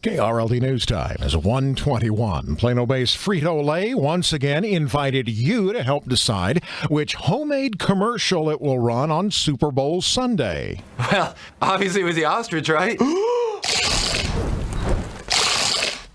KRLD News Time is 1:21. Plano-based Frito-Lay once again invited you to help decide which homemade commercial it will run on Super Bowl Sunday. Well, obviously it was the ostrich, right?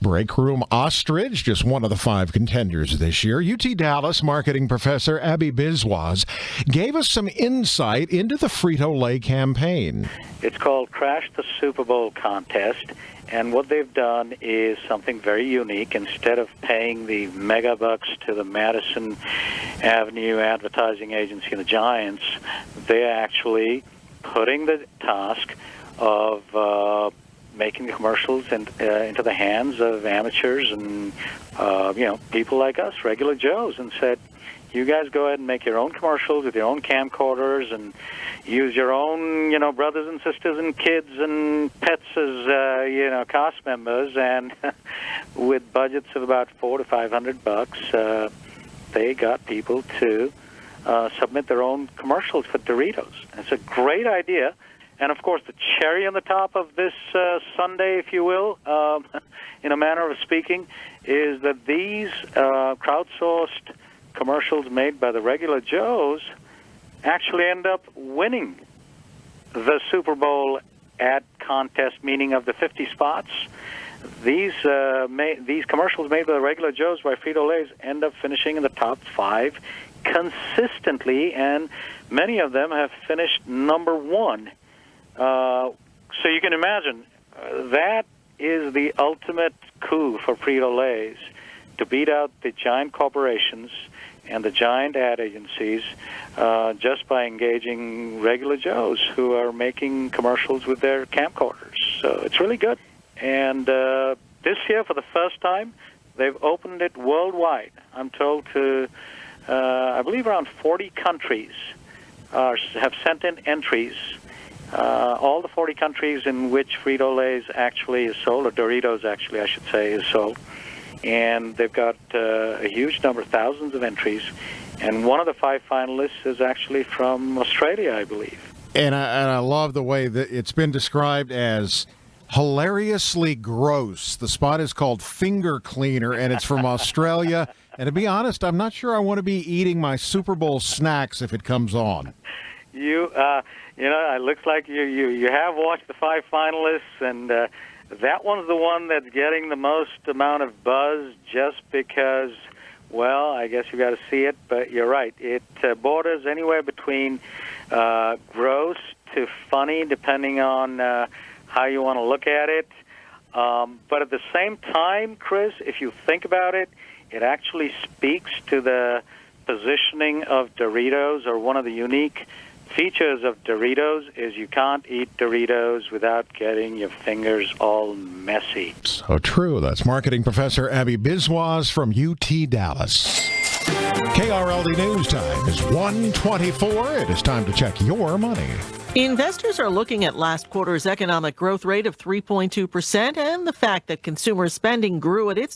Break Room Ostrich, just one of the 5 contenders this year. UT Dallas marketing professor Abby Biswas gave us some insight into the Frito-Lay campaign. It's called Crash the Super Bowl Contest, and what they've done is something very unique. Instead of paying the mega bucks to the Madison Avenue advertising agency and the Giants, they're actually putting the task of making the commercials into the hands of amateurs and people like us, regular Joes, and said, you guys go ahead and make your own commercials with your own camcorders and use your own, brothers and sisters and kids and pets as, cast members. And with budgets of about $400 to $500, they got people to submit their own commercials for Doritos. It's a great idea. And, of course, the cherry on the top of this Sunday, if you will, in a manner of speaking, is that these crowdsourced commercials made by the regular Joes actually end up winning the Super Bowl ad contest, meaning of the 50 spots. These commercials made by the regular Joes by Frito-Lay's end up finishing in the top 5 consistently, and many of them have finished number 1. So you can imagine that is the ultimate coup for Frito-Lay's, to beat out the giant corporations and the giant ad agencies just by engaging regular Joes who are making commercials with their camcorders. So it's really good. And this year, for the first time, they've opened it worldwide. I'm told to, I believe, around 40 countries have sent in entries. All the 40 countries in which Frito-Lay's actually is sold, or Doritos actually, I should say, is sold. And they've got a huge number, thousands of entries. And one of the 5 finalists is actually from Australia, I believe. And I love the way that it's been described as hilariously gross. The spot is called Finger Cleaner, and it's from Australia. And to be honest, I'm not sure I want to be eating my Super Bowl snacks if it comes on. It looks like you have watched the 5 finalists, and that one's the one that's getting the most amount of buzz just because, well, I guess you got to see it, but you're right. It borders anywhere between gross to funny, depending on how you want to look at it. But at the same time, Chris, if you think about it, it actually speaks to the positioning of Doritos, or one of the unique features of Doritos is you can't eat Doritos without getting your fingers all messy. So true. That's marketing professor Abby Biswas from UT Dallas. KRLD News Time is 1:24. It is time to check your money. Investors are looking at last quarter's economic growth rate of 3.2% and the fact that consumer spending grew at its